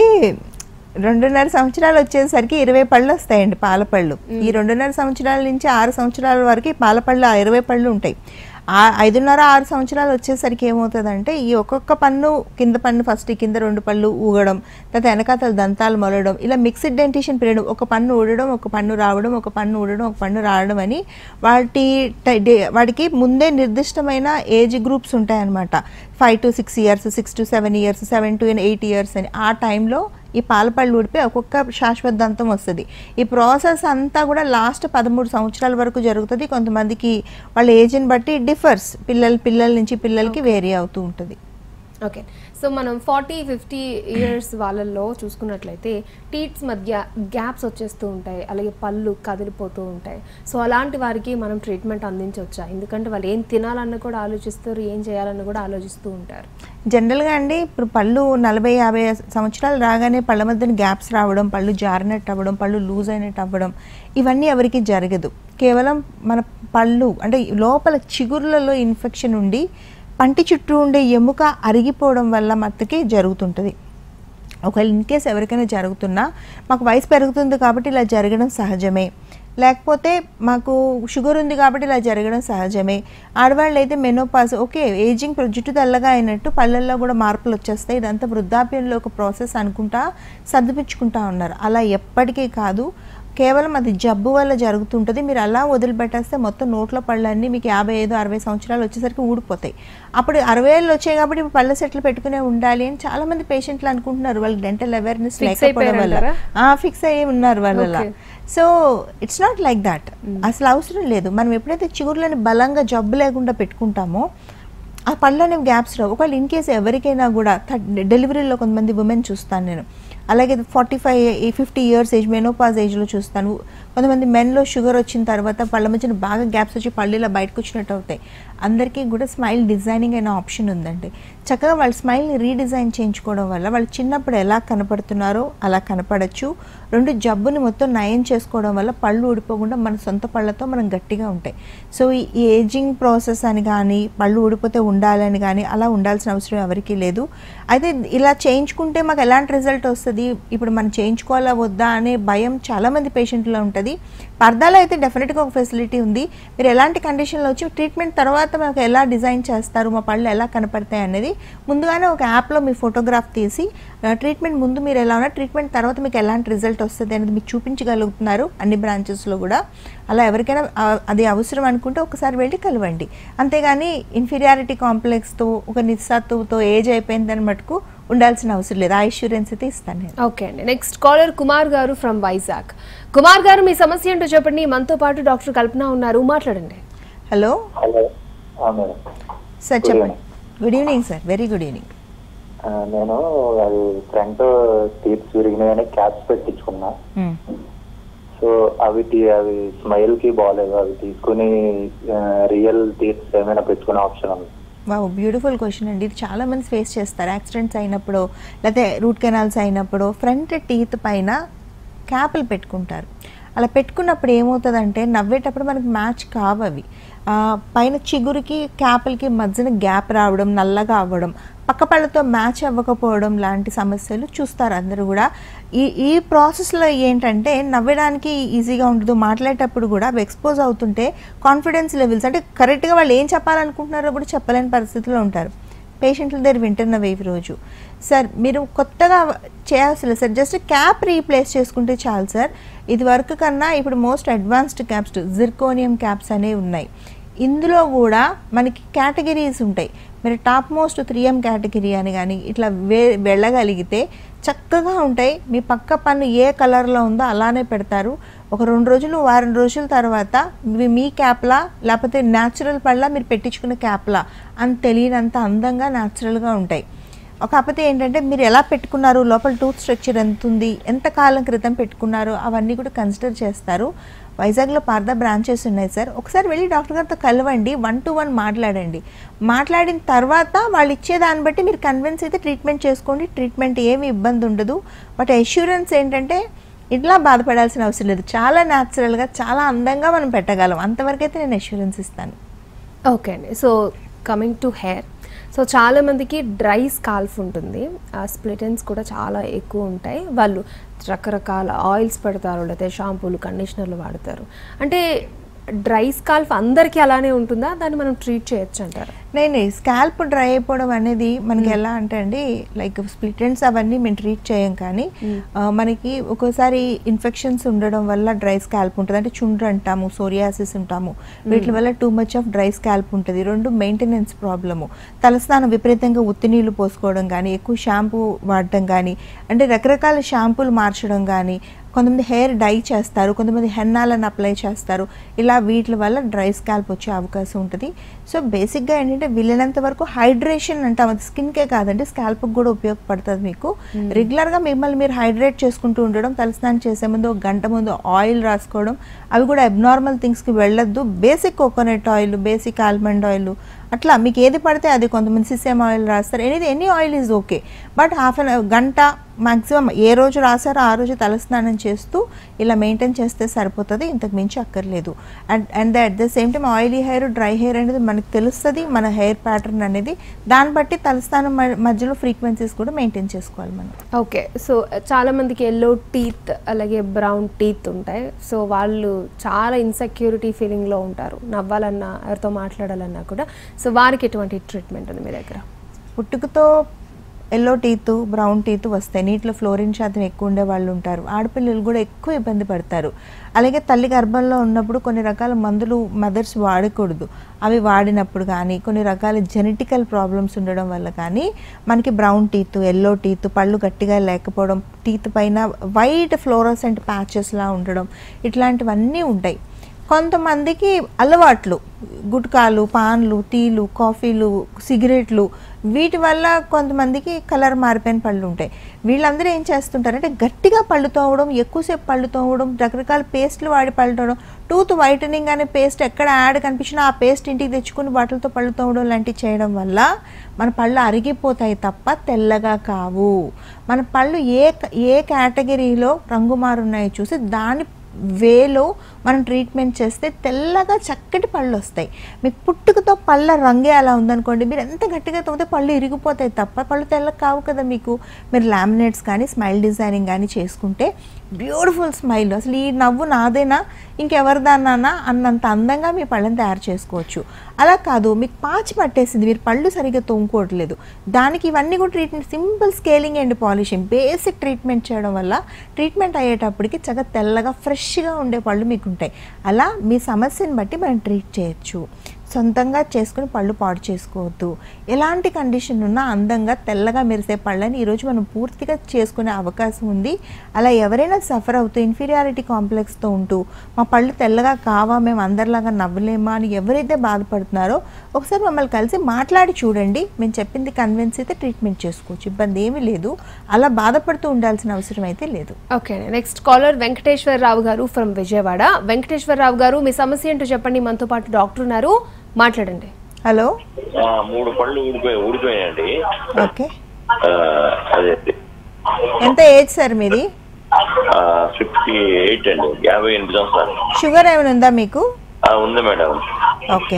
2.5 సంవత్సరాలు వచ్చేసరికి 20 పళ్ళు వస్తాయండి, పాల పళ్ళు. ఈ 2.5 సంవత్సరాల నుంచి 6 సంవత్సరాల వరకు పాల పళ్ళు 20 పళ్ళు ఉంటాయి. 5.5-6 సంవత్సరాలు వచ్చేసరికి ఏమవుతుందంటే ఈ ఒక్కొక్క పన్ను, కింద పన్ను ఫస్ట్, కింద 2 పళ్ళు ఊగడం, తర్వాత వెనకాతల దంతాలు మొలడం, ఇలా మిక్స్డ్ డెంటిషన్ పీరియడ్, ఒక పన్ను ఊడడం, ఒక పన్ను రావడం, ఒక పన్ను ఊడడం, ఒక పన్ను రావడం అని వాటికి ముందే నిర్దిష్టమైన ఏజ్ గ్రూప్స్ ఉంటాయన్నమాట. 5 to 6 years, 6 to 7 years, 7 to 8 years అని. ఆ టైంలో ఈ పాలపళ్ళు ఊడిపోయి ఒక్కొక్క శాశ్వత దంతం వస్తుంది. ఈ ప్రాసెస్ అంతా కూడా లాస్ట్ 13 సంవత్సరాల వరకు జరుగుతుంది. కొంతమందికి వాళ్ళ ఏజ్ని బట్టి డిఫర్స్, పిల్లల నుంచి పిల్లలకి వేరీ అవుతూ ఉంటుంది. ఓకే, సో మనం 40-50 years వాళ్ళల్లో చూసుకున్నట్లయితే టీత్స్ మధ్య గ్యాప్స్ వచ్చేస్తూ ఉంటాయి, అలాగే పళ్ళు కదిలిపోతూ ఉంటాయి. సో అలాంటి వారికి మనం ట్రీట్మెంట్ అందించవచ్చా? ఎందుకంటే వాళ్ళు ఏం తినాలన్న కూడా ఆలోచిస్తారు, ఏం చేయాలన్న కూడా ఆలోచిస్తూ ఉంటారు. జనరల్గా అండి ఇప్పుడు పళ్ళు 40-50 సంవత్సరాలు రాగానే పళ్ళ మధ్యన గ్యాప్స్ రావడం, పళ్ళు జారినట్టు అవ్వడం, పళ్ళు లూజ్ అయినట్టు అవ్వడం, ఇవన్నీ ఎవరికి జరగదు. కేవలం మన పళ్ళు అంటే లోపల చిగుర్లలో ఇన్ఫెక్షన్ ఉండి పంటి చుట్టూ ఉండే ఎముక అరిగిపోవడం వల్ల మట్టుకి జరుగుతుంటుంది. ఒకవేళ ఇన్ కేస్ ఎవరికైనా జరుగుతున్నా మాకు వయసు పెరుగుతుంది కాబట్టి ఇలా జరగడం సహజమే, లేకపోతే మాకు షుగర్ ఉంది కాబట్టి ఇలా జరగడం సహజమే. ఆడవాళ్ళు అయితే మెనోపాజ్, ఓకే ఏజింగ్ జుట్టు తెల్లగా అయినట్టు పళ్ళల్లో కూడా మార్పులు వచ్చేస్తాయి, ఇదంతా వృద్ధాప్యంలో ఒక ప్రాసెస్ అనుకుంటా సర్దిపించుకుంటా ఉన్నారు. అలా ఎప్పటికీ కాదు, కేవలం అది జబ్బు వల్ల జరుగుతుంటుంది. మీరు అలా వదిలిపెట్టేస్తే మొత్తం నోట్లో పళ్ళన్నీ మీకు 55-60 సంవత్సరాలు వచ్చేసరికి ఊడిపోతాయి. అప్పుడు 60 ఏళ్ళు వచ్చాయి కాబట్టి ఇప్పుడు పళ్ళ సెట్లు పెట్టుకునే ఉండాలి అని చాలా మంది పేషెంట్లు అనుకుంటున్నారు. వాళ్ళకి డెంటల్ అవేర్నెస్ లేకపోవడం వల్ల ఫిక్స్ అయ్యి ఉన్నారు వాళ్ళ. So it's not like that, అసలు అవసరం లేదు. మనం ఎప్పుడైతే చిగుర్లని బలంగా జబ్బు లేకుండా పెట్టుకుంటామో ఆ పళ్ళు అనేవి గ్యాప్స్ రావు. ఒకవేళ ఇన్ కేసు ఎవరికైనా కూడా డెలివరీలో కొంతమంది ఉమెన్ చూస్తాను నేను, అలాగే 45-50 years ఏజ్ మెనోపాజ్ ఏజ్లో చూస్తాను. కొంతమంది మెన్లో షుగర్ వచ్చిన తర్వాత పళ్ళ మధ్యన బాగా గ్యాప్స్ వచ్చి పళ్ళు ఇలా బయటకు వచ్చినట్టు అవుతాయి. అందరికీ కూడా స్మైల్ డిజైనింగ్ అనే ఆప్షన్ ఉందండి. చక్కగా వాళ్ళ స్మైల్ని రీడిజైన్ చేయించుకోవడం వల్ల వాళ్ళు చిన్నప్పుడు ఎలా కనపడుతున్నారో అలా కనపడచ్చు. 2 జబ్బుని మొత్తం నయం చేసుకోవడం వల్ల పళ్ళు ఊడిపోకుండా మన సొంత పళ్ళతో మనం గట్టిగా ఉంటాయి. సో ఈ ఏజింగ్ ప్రాసెస్ అని కానీ పళ్ళు ఊడిపోతే ఉండాలని కానీ అలా ఉండాల్సిన అవసరం ఎవరికీ లేదు. అయితే ఇలా చేయించుకుంటే మాకు ఎలాంటి రిజల్ట్ వస్తుంది అది ఇప్పుడు మనం చేయించుకోవాలా వద్దా అనే భయం చాలామంది పేషెంట్లో ఉంటుంది. పర్దాలో అయితే డెఫినెట్గా ఒక ఫెసిలిటీ ఉంది. మీరు ఎలాంటి కండిషన్లో వచ్చి ట్రీట్మెంట్ తర్వాత మనకు ఎలా డిజైన్ చేస్తారు, మా పళ్ళు ఎలా కనపడతాయి అనేది ముందుగానే ఒక యాప్లో మీ ఫోటోగ్రాఫ్ తీసి ట్రీట్మెంట్ ముందు మీరు ఎలా ఉన్నా, ట్రీట్మెంట్ తర్వాత మీకు ఎలాంటి రిజల్ట్ వస్తుంది అనేది మీకు చూపించగలుగుతున్నారు అన్ని బ్రాంచెస్లో కూడా. అలా ఎవరికైనా అది అవసరం అనుకుంటే ఒకసారి వెళ్ళి కలవండి. అంతేగాని ఇన్ఫీరియారిటీ కాంప్లెక్స్తో ఒక నిస్సత్తుతో ఏజ్ అయిపోయిందని మటుకు ఉండాల్సిన అవసరం లేదు. ఆ ఇన్సూరెన్స్ అయితే ఇస్తాను నేను. ఓకే అండి. నెక్స్ట్ కాలర్ కుమార్ గారు ఫ్రమ్ వైజాగ్. కుమార్ గారు మీ సమస్య ఏంటో చెప్పండి. మనతో పాటు డాక్టర్ కల్పన ఉన్నారు, మాట్లాడండి. Hello hello madam. సార్ చెప్పండి. Good evening sir. Very good evening. నేను అది ఫ్రంట్ టీత్ విరిగినాయని క్యాప్స్ పెట్టించుకున్నా. సో అవి స్మైల్ కి బాగాలేదు. అవి తీసుకుని రియల్ టీత్స్ ఏమైనా పెట్టుకునే ఆప్షన్ ఉంది? వావ్, బ్యూటిఫుల్ క్వశ్చన్ అండి. ఇది చాలా మంది ఫేస్ చేస్తారు. యాక్సిడెంట్స్ అయినప్పుడు లేకపోతే రూట్ కెనాల్స్ అయినప్పుడు ఫ్రంట్ టీత్ పైన క్యాప్లు పెట్టుకుంటారు. అలా పెట్టుకున్నప్పుడు ఏమవుతుందంటే నవ్వేటప్పుడు మనకి మ్యాచ్ కావవి. పైన చిగురికి క్యాప్లకి మధ్యన గ్యాప్ రావడం, నల్లగా అవ్వడం, పక్క పళ్ళతో మ్యాచ్ అవ్వకపోవడం లాంటి సమస్యలు చూస్తారు అందరూ కూడా. ఈ ప్రాసెస్లో ఏంటంటే నవ్వడానికి ఈజీగా ఉండదు. మాట్లాడేటప్పుడు కూడా అవి ఎక్స్పోజ్ అవుతుంటే కాన్ఫిడెన్స్ లెవెల్స్ అంటే కరెక్ట్గా వాళ్ళు ఏం చెప్పాలనుకుంటున్నారో కూడా చెప్పలేని పరిస్థితిలో ఉంటారు. పేషెంట్ల దగ్గర వింటున్నవి ఈ రోజు. సార్ మీరు కొత్తగా చేయాల్సిన సార్ జస్ట్ క్యాప్ రీప్లేస్ చేసుకుంటే చాలు సార్. ఇది వరకు కన్నా ఇప్పుడు most advanced caps zirconium caps అనేవి ఉన్నాయి. ఇందులో కూడా మనకి కేటగిరీస్ ఉంటాయి. మీరు టాప్ మోస్ట్ 3M కేటగిరీ అని కానీ ఇట్లా వెళ్ళగలిగితే చక్కగా ఉంటాయి. మీ పక్క పన్ను ఏ కలర్లో ఉందో అలానే పెడతారు. ఒక 2 రోజులు వారం రోజుల తర్వాత మీ క్యాప్లా లేకపోతే న్యాచురల్ పళ్ళ మీరు పెట్టించుకున్న క్యాప్లా అని తెలియనంత అందంగా న్యాచురల్గా ఉంటాయి. కాకపోతే ఏంటంటే మీరు ఎలా పెట్టుకున్నారు, లోపల టూత్ స్ట్రక్చర్ ఎంత ఉంది, ఎంత కాలం క్రితం పెట్టుకున్నారో అవన్నీ కూడా కన్సిడర్ చేస్తారు. వైజాగ్లో పార్దా బ్రాంచెస్ ఉన్నాయి సార్. ఒకసారి వెళ్ళి డాక్టర్ గారితో కలవండి, 1-to-1 మాట్లాడండి. మాట్లాడిన తర్వాత వాళ్ళు ఇచ్చేదాన్ని బట్టి మీరు కన్విన్స్ అయితే ట్రీట్మెంట్ చేసుకోండి. ట్రీట్మెంట్ ఏమి ఇబ్బంది ఉండదు. బట్ అష్యూరెన్స్ ఏంటంటే ఇట్లా బాధపడాల్సిన అవసరం లేదు. చాలా న్యాచురల్గా చాలా అందంగా మనం పెట్టగలం. అంతవరకు అయితే నేను అష్యూరెన్స్ ఇస్తాను. ఓకే అండి. So coming to hair, so చాలామందికి డ్రై స్కాల్ఫ్ ఉంటుంది. ఆ స్ప్లిట్ ఎండ్స్ కూడా చాలా ఎక్కువ ఉంటాయి. వాళ్ళు రకరకాల ఆయిల్స్ పెడతారు, లేకపోతే షాంపూలు, కండిషనర్లు వాడతారు. అంటే డ్రై స్కాల్ఫ్ అందరికీ అలానే ఉంటుందా? దాన్ని మనం ట్రీట్ చేయొచ్చు అంటారు? నేను స్కాల్ప్ డ్రై అయిపోవడం అనేది మనకి ఎలా అంటే అండి, లైక్ స్ప్లిట్ ఎండ్స్ అవన్నీ మేము ట్రీట్ చేయం. కానీ మనకి ఒక్కోసారి ఇన్ఫెక్షన్స్ ఉండడం వల్ల డ్రై స్కాల్ప్ ఉంటుంది. అంటే చుండ్రు అంటాము, సోరియాసిస్ ఉంటాము. వీటి వల్ల too much of dry scalp ఉంటుంది. 2 మెయింటెనెన్స్ ప్రాబ్లము. తలస్నానం విపరీతంగా ఉత్తి నీళ్ళు పోసుకోవడం కానీ, ఎక్కువ షాంపూ వాడటం కానీ, అంటే రకరకాల షాంపూలు మార్చడం కానీ, కొంతమంది హెయిర్ డై చేస్తారు, కొంతమంది హెన్నాలను అప్లై చేస్తారు. ఇలా వీటి వల్ల డ్రై స్కాల్ప్ వచ్చే అవకాశం ఉంటుంది. సో బేసిక్గా ఏంటంటే వీలైనంత వరకు హైడ్రేషన్ అంటాం. అది స్కిన్కే కాదండి, స్కాల్ప్కి కూడా ఉపయోగపడుతుంది. మీకు రెగ్యులర్గా మిమ్మల్ని మీరు హైడ్రేట్ చేసుకుంటూ ఉండడం, తలస్నానం చేసే ముందు 1 గంట ముందు ఆయిల్ రాసుకోవడం, అవి కూడా అబ్నార్మల్ థింగ్స్కి వెళ్ళొద్దు. Basic coconut oil, basic almond oil, అట్లా మీకు ఏది పడితే అది, కొంతమంది సిసెమ్ ఆయిల్ రాస్తారు. Any oil is okay. But గంట మ్యాక్సిమం ఏ రోజు రాసారో ఆ రోజు తలస్నానం చేస్తూ ఇలా మెయింటైన్ చేస్తే సరిపోతుంది. ఇంతకు మించి అక్కర్లేదు. And at the same time oily hair, dry hair అనేది మనకు తెలుస్తుంది, మన హెయిర్ ప్యాటర్న్ అనేది. దాన్ని బట్టి తలస్నానం మధ్యలో ఫ్రీక్వెన్సీస్ కూడా మెయింటైన్ చేసుకోవాలి మనం. ఓకే. సో చాలామందికి ఎల్లో టీత్ అలాగే బ్రౌన్ టీత్ ఉంటాయి. సో వాళ్ళు చాలా ఇన్సెక్యూరిటీ ఫీలింగ్లో ఉంటారు. నవ్వాలన్నా, ఎవరితో మాట్లాడాలన్నా కూడా. సో వారికి ఎటువంటి ట్రీట్మెంట్ ఉంది మీ దగ్గర? పుట్టుకతో ఎల్లో టీత్, బ్రౌన్ టీత్ వస్తాయి. నీటిలో ఫ్లోరిన్ శాతం ఎక్కువ ఉండే వాళ్ళు ఉంటారు. ఆడపిల్లలు కూడా ఎక్కువ ఇబ్బంది పడతారు. అలాగే తల్లి గర్భంలో ఉన్నప్పుడు కొన్ని రకాల మందులు మదర్స్ వాడకూడదు. అవి వాడినప్పుడు కానీ, కొన్ని రకాల జెనెటికల్ ప్రాబ్లమ్స్ ఉండడం వల్ల కానీ మనకి బ్రౌన్ టీత్, ఎల్లో టీత్, పళ్ళు గట్టిగా లేకపోవడం, టీత్ పైన వైట్ ఫ్లోరోసెంట్ ప్యాచెస్లా ఉండడం, ఇట్లాంటివన్నీ ఉంటాయి. కొంతమందికి అలవాట్లు, గుట్కాలు, పాన్లు, టీలు, కాఫీలు, సిగరెట్లు, వీటి వల్ల కొంతమందికి కలర్ మారిపోయిన పళ్ళు ఉంటాయి. వీళ్ళందరూ ఏం చేస్తుంటారంటే గట్టిగా పళ్ళు తోవడం, ఎక్కువసేపు పళ్ళు తోవడం, రకరకాల పేస్ట్లు వాడి పళ్ళు తోవడం, టూత్ వైటనింగ్ అనే పేస్ట్ ఎక్కడ యాడ్ కనిపించినా ఆ పేస్ట్ ఇంటికి తెచ్చుకుని వాటితో పళ్ళు తోవడం లాంటివి చేయడం వల్ల మన పళ్ళు అరిగిపోతాయి తప్ప తెల్లగా కావు. మన పళ్ళు ఏ కేటగిరీలో రంగు మారున్నాయో చూసి దాన్ని వేలో మనం ట్రీట్మెంట్ చేస్తే తెల్లగా చక్కటి పళ్ళు వస్తాయి. మీకు పుట్టుకతో పళ్ళ రంగే అలా ఉందనుకోండి, మీరు ఎంత గట్టిగా తోమితే పళ్ళు ఇరిగిపోతాయి తప్ప పళ్ళు తెల్లగా కావు కదా. మీకు మీరు లామినేట్స్ కానీ స్మైల్ డిజైనింగ్ కానీ చేసుకుంటే బ్యూటిఫుల్ స్మైల్, అసలు ఈ నవ్వు నాదేనా ఇంకెవరిదాన్నా అన్నంత అందంగా మీ పళ్ళని తయారు చేసుకోవచ్చు. అలా కాదు, మీకు పాచి పట్టేసింది, మీరు పళ్ళు సరిగ్గా తోముకోవట్లేదు, దానికి ఇవన్నీ కూడా treatment, simple scaling and polishing, basic treatment చేయడం వల్ల ట్రీట్మెంట్ అయ్యేటప్పటికి చక్కగా తెల్లగా ఫ్రెష్గా ఉండే పళ్ళు మీకు ఉంటాయి. అలా మీ సమస్యను బట్టి మనం ట్రీట్ చేయొచ్చు. సొంతంగా చేసుకుని పళ్ళు పాడు చేసుకోవద్దు. ఎలాంటి కండిషన్ ఉన్నా అందంగా తెల్లగా మెరిసే పళ్ళని ఈరోజు మనం పూర్తిగా చేసుకునే అవకాశం ఉంది. అలా ఎవరైనా సఫర్ అవుతూ ఇన్ఫీరియారిటీ కాంప్లెక్స్తో ఉంటూ మా పళ్ళు తెల్లగా కావా, మేము అందరిలాగా నవ్వలేమా అని ఎవరైతే బాధపడుతున్నారో ఒకసారి మమ్మల్ని కలిసి మాట్లాడి చూడండి. మేము చెప్పింది కన్విన్స్ అయితే ట్రీట్మెంట్ చేసుకోవచ్చు, ఇబ్బంది ఏమీ లేదు. అలా బాధపడుతూ ఉండాల్సిన అవసరం అయితే లేదు. ఓకే, నెక్స్ట్ కాలర్ వెంకటేశ్వరరావు గారు ఫ్రమ్ విజయవాడ. వెంకటేశ్వరరావు గారు, మీ సమస్య ఏంటో చెప్పండి, మనతో పాటు డాక్టర్ ఉన్నారు, మాట్లాడండి. హలో. 3 పళ్ళు ఊడిపోయాయండి. ఓకే, అదే ఎంత ఏజ్ సార్ మీది? 58 అండి, 58 సంవత్సరాలు. షుగర్ ఏమైనా ఉందా మీకు? ఉంది మేడం. ఓకే,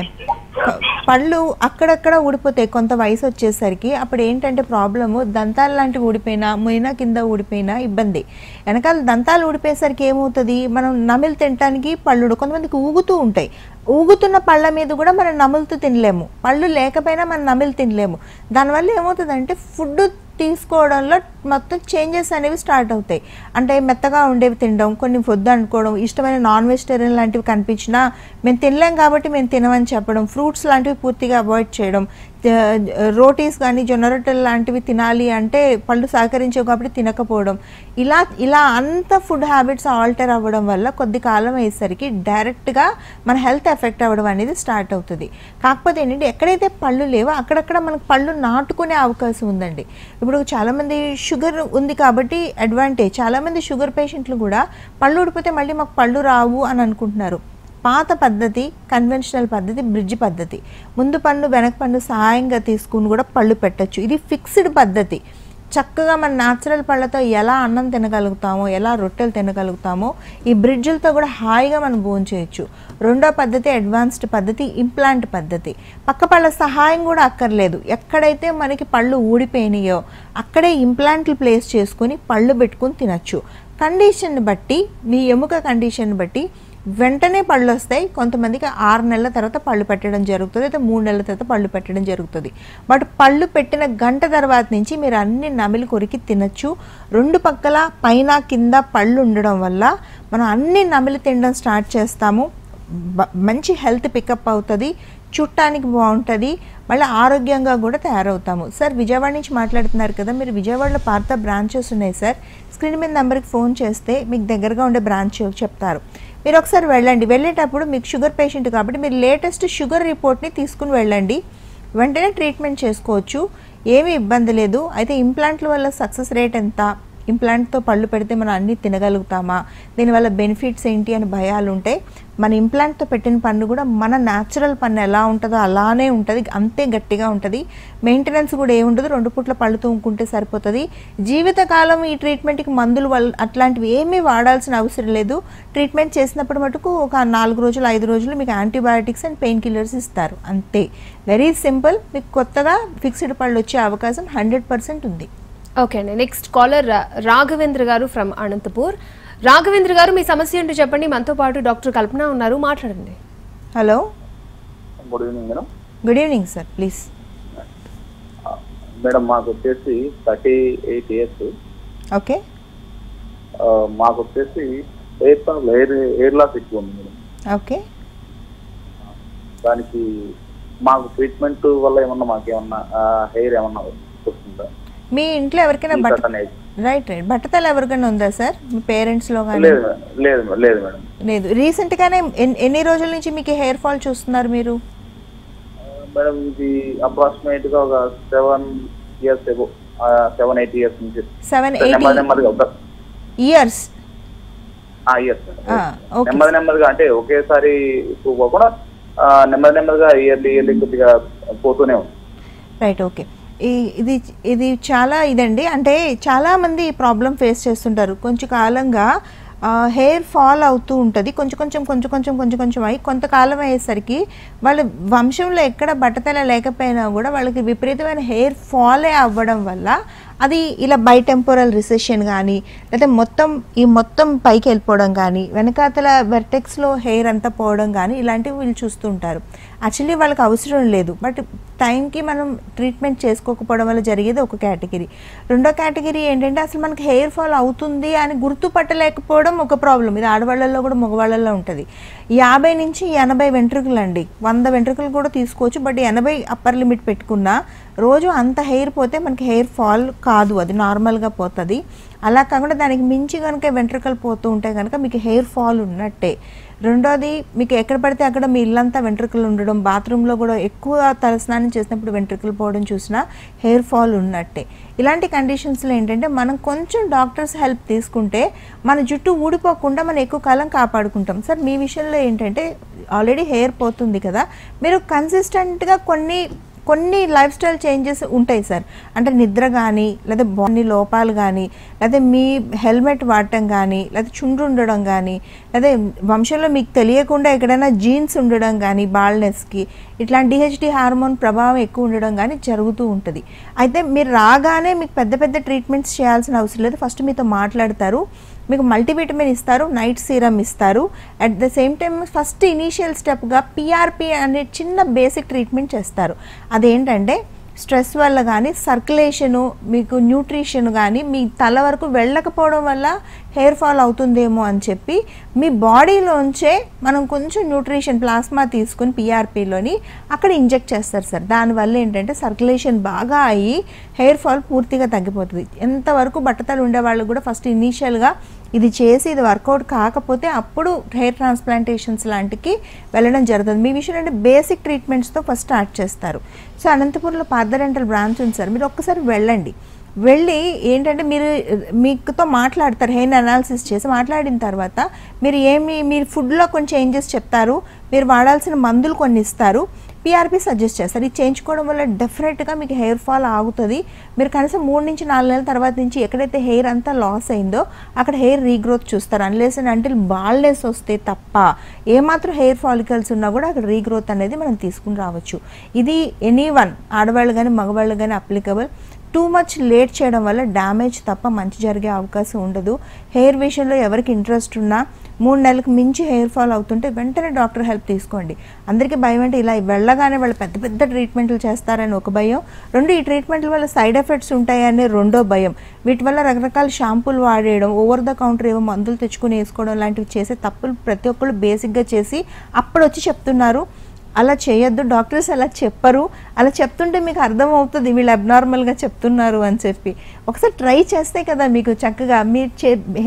పళ్ళు అక్కడక్కడ ఊడిపోతాయి కొంత వయసు వచ్చేసరికి. అప్పుడు ఏంటంటే ప్రాబ్లము, దంతాలు లాంటివి ఊడిపోయినా, మొయినా కింద ఊడిపోయినా ఇబ్బంది. వెనకాల దంతాలు ఊడిపోయేసరికి ఏమవుతుంది, మనం నమిలి తినడానికి పళ్ళు కొంతమందికి ఊగుతూ ఉంటాయి. ఊగుతున్న పళ్ళ మీద కూడా మనం నములుతూ తినలేము, పళ్ళు లేకపోయినా మనం నమిలి తినలేము. దానివల్ల ఏమవుతుందంటే ఫుడ్ తీసుకోవడంలో మొత్తం చేంజెస్ అనేవి స్టార్ట్ అవుతాయి. అంటే మెత్తగా ఉండేవి తినడం, కొన్ని వద్దు అనుకోవడం, ఇష్టమైన నాన్ వెజిటేరియన్ లాంటివి కనిపించినా మేము తినలేం కాబట్టి మేము తినమని చెప్పడం, ఫ్రూట్స్ లాంటివి పూర్తిగా అవాయిడ్ చేయడం, రోటీస్ కానీ జొన్న రొట్టెలు లాంటివి తినాలి అంటే పళ్ళు సహకరించవు కాబట్టి తినకపోవడం, ఇలా అంత ఫుడ్ హ్యాబిట్స్ ఆల్టర్ అవ్వడం వల్ల కొద్ది కాలం అయ్యేసరికి డైరెక్ట్గా మన హెల్త్ ఎఫెక్ట్ అవ్వడం అనేది స్టార్ట్ అవుతుంది. కాకపోతే ఏంటంటే ఎక్కడైతే పళ్ళు లేవో అక్కడక్కడ మనకు పళ్ళు నాటుకునే అవకాశం ఉందండి. ఇప్పుడు చాలామంది షుగర్ ఉంది కాబట్టి అడ్వాంటేజ్, చాలామంది షుగర్ పేషెంట్లు కూడా పళ్ళు ఊడిపోతే మళ్ళీ మాకు పళ్ళు రావు అని అనుకుంటున్నారు. పాత పద్ధతి, కన్వెన్షనల్ పద్ధతి, బ్రిడ్జ్ పద్ధతి, ముందు పన్ను వెనక పన్ను సహాయంగా తీసుకుని కూడా పళ్ళు పెట్టచ్చు. ఇది ఫిక్స్డ్ పద్ధతి. చక్కగా మన న్యాచురల్ పళ్ళతో ఎలా అన్నం తినగలుగుతామో, ఎలా రొట్టెలు తినగలుగుతామో ఈ బ్రిడ్జ్లతో కూడా హాయిగా మనం భోజనం చేయొచ్చు. రెండో పద్ధతి అడ్వాన్స్డ్ పద్ధతి, ఇంప్లాంట్ పద్ధతి. పక్క పళ్ళ సహాయం కూడా అక్కర్లేదు. ఎక్కడైతే మనకి పళ్ళు ఊడిపోయినాయో అక్కడే ఇంప్లాంట్లు ప్లేస్ చేసుకుని పళ్ళు పెట్టుకుని తినచ్చు. కండిషన్ బట్టి, మీ ఎముక కండిషన్ బట్టి వెంటనే పళ్ళు వస్తాయి. కొంతమందికి 6 నెలల తర్వాత పళ్ళు పెట్టడం జరుగుతుంది, అయితే 3 నెలల తర్వాత పళ్ళు పెట్టడం జరుగుతుంది. బట్ పళ్ళు పెట్టిన గంట తర్వాత నుంచి మీరు అన్ని నమిలి కొరికి తినచ్చు. 2 పక్కల పైన కింద పళ్ళు ఉండడం వల్ల మనం అన్ని నమిలి తినడం స్టార్ట్ చేస్తాము. మంచి హెల్త్ పికప్ అవుతుంది, చూడటానికి బాగుంటుంది, మళ్ళీ ఆరోగ్యంగా కూడా తయారవుతాము. సార్ విజయవాడ నుంచి మాట్లాడుతున్నారు కదా, మీరు విజయవాడలో పాత బ్రాంచెస్ ఉన్నాయి సార్. స్క్రీన్ మీద నెంబర్కి ఫోన్ చేస్తే మీకు దగ్గరగా ఉండే బ్రాంచ్ చెప్తారు. మీరు ఒకసారి వెళ్ళండి. వెళ్ళేటప్పుడు మీకు షుగర్ పేషెంట్ కాబట్టి మీరు లేటెస్ట్ షుగర్ రిపోర్ట్ని తీసుకుని వెళ్ళండి. వెంటనే ట్రీట్మెంట్ చేసుకోవచ్చు, ఏమీ ఇబ్బంది లేదు. అయితే ఇంప్లాంట్ల వల్ల సక్సెస్ రేట్ ఎంత, ఇంప్లాంట్తో పళ్ళు పెడితే మనం అన్నీ తినగలుగుతామా, దీనివల్ల బెనిఫిట్స్ ఏంటి అని భయాలు ఉంటాయి. మన ఇంప్లాంట్తో పెట్టిన పన్ను కూడా మన న్యాచురల్ పన్ను ఎలా ఉంటుందో అలానే ఉంటుంది, అంతే గట్టిగా ఉంటుంది. మెయింటెనెన్స్ కూడా ఏముండదు, 2 పూట్ల పళ్ళు తోముకుంటే సరిపోతుంది. జీవితకాలం ఈ ట్రీట్మెంట్కి మందులు అట్లాంటివి ఏమీ వాడాల్సిన అవసరం లేదు. ట్రీట్మెంట్ చేసినప్పుడు మటుకు ఒక 4 రోజులు 5 రోజులు మీకు యాంటీబయాటిక్స్ అండ్ పెయిన్ కిల్లర్స్ ఇస్తారు, అంతే. Very simple. మీకు కొత్తగా ఫిక్స్డ్ పళ్ళు వచ్చే అవకాశం 100% ఉంది. ఓకే అండి, నెక్స్ట్ కాలర్ రాఘవేంద్ర గారు ఫ్రమ్ అనంతపూర్. రాఘవేంద్ర గారు, మీ సమస్య ఏంటో చెప్పండి, మనతో పాటు డాక్టర్ కల్పన ఉన్నారు, మాట్లాడండి. Hello. Good evening madam. Good evening sir, please. Madam మాకు వచ్చేసి 38 ఇయర్స్. ఓకే. మాకు వచ్చేసి ఎయిర్ లాస్ ఎక్కువ ఉంది మేడం. ఓకే. దానికి మాకు ట్రీట్మెంట్ వల్ల ఏమన్నా మాకేమన్నా హెయిర్ ఏమన్నా వస్తుందా? మీ ఇంట్లో ఎవరికైనా రైట్ బట్టతల ఎవరికైనా ఉందా సార్, మీ పేరెంట్స్లో కానీ? లేదు మేడం. లేదు. రీసెంట్గానే ఎన్ని రోజుల నుంచి మీకు హెయిర్ ఫాల్ చూస్తున్నారు మీరు? మేడం ఇది అప్రాక్సిమేట్ గా ఒక 7 years ago, 7-8 years నుంచి. 7-8 ఇయర్స్. నెమ్మదిగా అంటే ఒకేసారి పోకుండా నెమ్మదిగా ఇయర్లీ కొద్దిగా పోతూనే ఉంది. రైట్. ఓకే. ఇది చాలా ఇదండి, అంటే చాలామంది ఈ ప్రాబ్లం ఫేస్ చేస్తుంటారు. కొంచెం కాలంగా హెయిర్ ఫాల్ అవుతూ ఉంటుంది, కొంచెం కొంచెం అయి కొంతకాలం అయ్యేసరికి వాళ్ళ వంశంలో ఎక్కడ బట్టతల లేకపోయినా కూడా వాళ్ళకి విపరీతమైన హెయిర్ ఫాలే అవ్వడం వల్ల అది ఇలా బైటెంపోరల్ రిసెషన్ కానీ లేదా మొత్తం పైకి వెళ్ళిపోవడం కానీ వెనకాతల వెర్టెక్స్లో హెయిర్ అంతా పోవడం కానీ ఇలాంటివి వీళ్ళు చూస్తుంటారు. యాక్చువల్లీ వాళ్ళకి అవసరం లేదు, బట్ టైంకి మనం ట్రీట్మెంట్ చేసుకోకపోవడం వల్ల జరిగేది ఒక కేటగిరీ. రెండో కేటగిరీ ఏంటంటే అసలు మనకి హెయిర్ ఫాల్ అవుతుంది అని గుర్తుపట్టలేకపోవడం ఒక ప్రాబ్లం. ఇది ఆడవాళ్ళల్లో కూడా మగవాళ్ళల్లో ఉంటుంది. 50 నుంచి 80 వెంట్రుకలు అండి, 100 వెంట్రుకలు కూడా తీసుకోవచ్చు, బట్ 80 అప్పర్ లిమిట్ పెట్టుకున్నా రోజు అంత హెయిర్ పోతే మనకి హెయిర్ ఫాల్ కాదు, అది నార్మల్గా పోతుంది. అలా కాకుండా దానికి మించి కనుక వెంట్రుకలు పోతూ ఉంటే కనుక మీకు హెయిర్ ఫాల్ ఉన్నట్టే. రెండోది, మీకు ఎక్కడ పడితే అక్కడ మీ ఇల్లంతా వెంట్రుకలు ఉండడం, బాత్రూంలో కూడా ఎక్కువ తలస్నానం చేసినప్పుడు వెంట్రుకలు పోవడం చూసినా హెయిర్ ఫాల్ ఉన్నట్టే. ఇలాంటి కండిషన్స్లో ఏంటంటే మనం కొంచెం డాక్టర్స్ హెల్ప్ తీసుకుంటే మన జుట్టు ఊడిపోకుండా మనం ఎక్కువ కాలం కాపాడుకుంటాం. సార్ మీ విషయంలో ఏంటంటే ఆల్రెడీ హెయిర్ పోతుంది కదా, మీరు కన్సిస్టెంట్గా కొన్ని లైఫ్ స్టైల్ చేంజెస్ ఉంటాయి సార్. అంటే నిద్ర కానీ లేదా బాడీ లోపాలు కానీ లేదా మీ హెల్మెట్ వాడటం కానీ లేదా చుండ్రు ఉండడం కానీ లేదా వంశంలో మీకు తెలియకుండా ఎక్కడైనా జీన్స్ ఉండడం కానీ బాల్నెస్కి ఇట్లాంటి డిహెచ్డి హార్మోన్ ప్రభావం ఎక్కువ ఉండడం కానీ జరుగుతూ ఉంటుంది. అయితే మీరు రాగానే మీకు పెద్ద ట్రీట్మెంట్స్ చేయాల్సిన అవసరం లేదు. ఫస్ట్ మీతో మాట్లాడతారు, మీకు మల్టీవిటమిన్ ఇస్తారు, నైట్ సీరం ఇస్తారు. At the same time first initial స్టెప్గా పిఆర్పి అనే చిన్న బేసిక్ ట్రీట్మెంట్ చేస్తారు. అదేంటంటే స్ట్రెస్ వల్ల కానీ సర్క్యులేషను మీకు న్యూట్రిషన్ కానీ మీ తల వరకు వెళ్ళకపోవడం వల్ల హెయిర్ ఫాల్ అవుతుందేమో అని చెప్పి మీ బాడీలోంచే మనం కొంచెం న్యూట్రిషన్ ప్లాస్మా తీసుకుని పిఆర్పిలోని అక్కడ ఇంజెక్ట్ చేస్తారు సార్. దానివల్ల ఏంటంటే సర్క్యులేషన్ బాగా అయ్యి హెయిర్ ఫాల్ పూర్తిగా తగ్గిపోతుంది. ఎంతవరకు బట్టతలు ఉండేవాళ్ళు కూడా ఫస్ట్ ఇనీషియల్గా ఇది చేసి ఇది వర్కౌట్ కాకపోతే అప్పుడు హెయిర్ ట్రాన్స్ప్లాంటేషన్స్ లాంటికి వెళ్ళడం జరుగుతుంది. మీ విషయం అంటే బేసిక్ ట్రీట్మెంట్స్తో ఫస్ట్ స్టార్ట్ చేస్తారు. సో అనంతపురంలో పార్థరెంటల్ బ్రాంచ్ ఉంది సార్, మీరు ఒక్కసారి వెళ్ళండి. వెళ్ళి ఏంటంటే మీతో మాట్లాడతారు, హెయిర్ అనాలిసిస్ చేసి మాట్లాడిన తర్వాత మీరు ఫుడ్లో కొన్ని చేంజెస్ చెప్తారు, మీరు వాడాల్సిన మందులు కొన్ని ఇస్తారు, పిఆర్పి సజెస్ట్ చేస్తారు. ఇది చేయించుకోవడం వల్ల డెఫినెట్గా మీకు హెయిర్ ఫాల్ ఆగుతుంది. మీరు కనీసం 3 నుంచి 4 నెలల తర్వాత నుంచి ఎక్కడైతే హెయిర్ అంతా లాస్ అయిందో అక్కడ హెయిర్ రీగ్రోత్ చూస్తారు. అన్లెస్ అండ్ అంటిల్ బాల్నెస్ వస్తే తప్ప ఏమాత్రం హెయిర్ ఫాలికల్స్ ఉన్నా కూడా అక్కడ రీగ్రోత్ అనేది మనం తీసుకుని రావచ్చు. ఇది ఎనీవన్, ఆడవాళ్ళు కానీ మగవాళ్ళు కానీ అప్లికబుల్. టూ మచ్ లేట్ చేయడం వల్ల డ్యామేజ్ తప్ప మంచి జరిగే అవకాశం ఉండదు. హెయిర్ విషయంలో ఎవరికి ఇంట్రెస్ట్ ఉన్నా 3 నెలలకు మించి హెయిర్ ఫాల్ అవుతుంటే వెంటనే డాక్టర్ హెల్ప్ తీసుకోండి. అందరికీ భయం అంటే ఇలా వెళ్ళగానే వాళ్ళు పెద్ద ట్రీట్మెంట్లు చేస్తారని ఒక భయం, 2 ఈ ట్రీట్మెంట్ల వల్ల సైడ్ ఎఫెక్ట్స్ ఉంటాయని రెండో భయం. వీటి వల్ల రకరకాల షాంపూలు వాడేయడం, ఓవర్ ద కౌంటర్ ఏవో మందులు తెచ్చుకుని వేసుకోవడం లాంటివి చేసే తప్పులు ప్రతి ఒక్కళ్ళు బేసిక్గా చేసి అప్పుడు వచ్చి చెప్తున్నారు. అలా చేయొద్దు, డాక్టర్స్ అలా చెప్పరు. అలా చెప్తుంటే మీకు అర్థమవుతుంది వీళ్ళు అబ్నార్మల్గా చెప్తున్నారు అని చెప్పి. ఒకసారి ట్రై చేస్తే కదా మీకు చక్కగా మీరు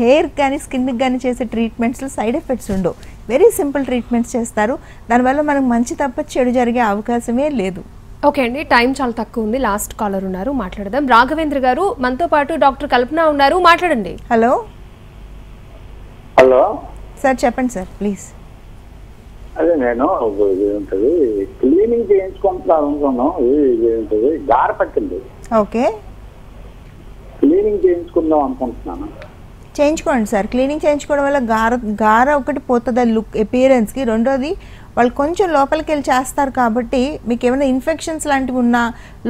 హెయిర్ కానీ స్కిన్కి కానీ చేసే ట్రీట్మెంట్స్లో సైడ్ ఎఫెక్ట్స్ ఉండవు. వెరీ సింపుల్ ట్రీట్మెంట్స్ చేస్తారు. దానివల్ల మనకు మంచి తప్ప చెడు జరిగే అవకాశమే లేదు. ఓకే అండి, టైం చాలా తక్కువ ఉంది. లాస్ట్ కాలర్ ఉన్నారు, మాట్లాడదాం. రాఘవేంద్ర గారు మనతో పాటు డాక్టర్ కల్పన ఉన్నారు, మాట్లాడండి. హలో హలో సార్, చెప్పండి సార్ ప్లీజ్. అదే నేను ఏంటది క్లీనింగ్ చేయించుకుంటున్నాను అనుకున్నాం. ఏంటది గార పట్టింది, ఓకే క్లీనింగ్ చేయించుకుందాం అనుకుంటున్నాను. చేయించుకోండి సార్. క్లీనింగ్ చేయించుకోవడం వల్ల గార ఒకటి పోతుంది లుక్ అపియరెన్స్కి. రెండోది వాళ్ళు కొంచెం లోపలికి వెళ్ళి చేస్తారు కాబట్టి మీకు ఏమైనా ఇన్ఫెక్షన్స్ లాంటివి ఉన్నా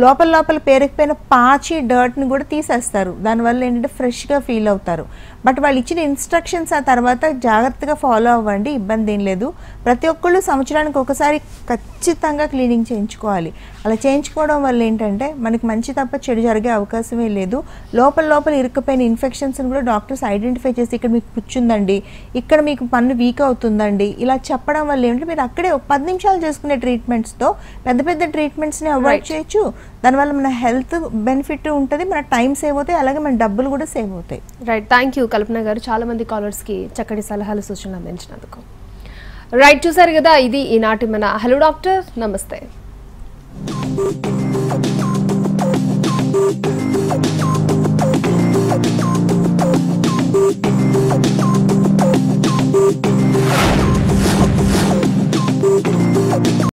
లోపల పేరుకుపోయిన పాచి డర్ట్ని కూడా తీసేస్తారు. దానివల్ల ఏంటంటే ఫ్రెష్గా ఫీల్ అవుతారు. బట్ వాళ్ళు ఇచ్చిన ఇన్స్ట్రక్షన్స్ ఆ తర్వాత జాగ్రత్తగా ఫాలో అవ్వండి, ఇబ్బంది ఏం లేదు. ప్రతి ఒక్కళ్ళు సంవత్సరానికి ఒకసారి ఖచ్చితంగా క్లీనింగ్ చేయించుకోవాలి. అలా చేయించుకోవడం వల్ల ఏంటంటే మనకి మంచి తప్ప చెడు జరిగే అవకాశమే లేదు. లోపల ఇరుక్కుపోయిన ఇన్ఫెక్షన్స్ని కూడా డాక్టర్స్ ఐడెంటిఫై చేసి ఇక్కడ మీకు పుచ్చుందండి, ఇక్కడ మీకు పన్ను వీక్ అవుతుందండి ఇలా చెప్పడం వల్ల ఏంటంటే మీరు అక్కడే ఒక 10 నిమిషాలు చేసుకునే ట్రీట్మెంట్స్తో పెద్ద ట్రీట్మెంట్స్ని అవాయిడ్ చేయొచ్చు. దానివల్ల మన హెల్త్ బెనిఫిట్ ఉంటుంది, మన టైం సేవ్ అవుతాయి, అలాగే మన డబ్బులు కూడా సేవ్ అవుతాయి. రైట్, థ్యాంక్ యూ కల్పన గారు, చాలా మంది కాలర్స్కి చక్కటి సలహాలు సూచనలు అందించినందుకు. రైట్, చూసారు కదా, ఇది ఈనాటి మన హలో డాక్టర్. నమస్తే.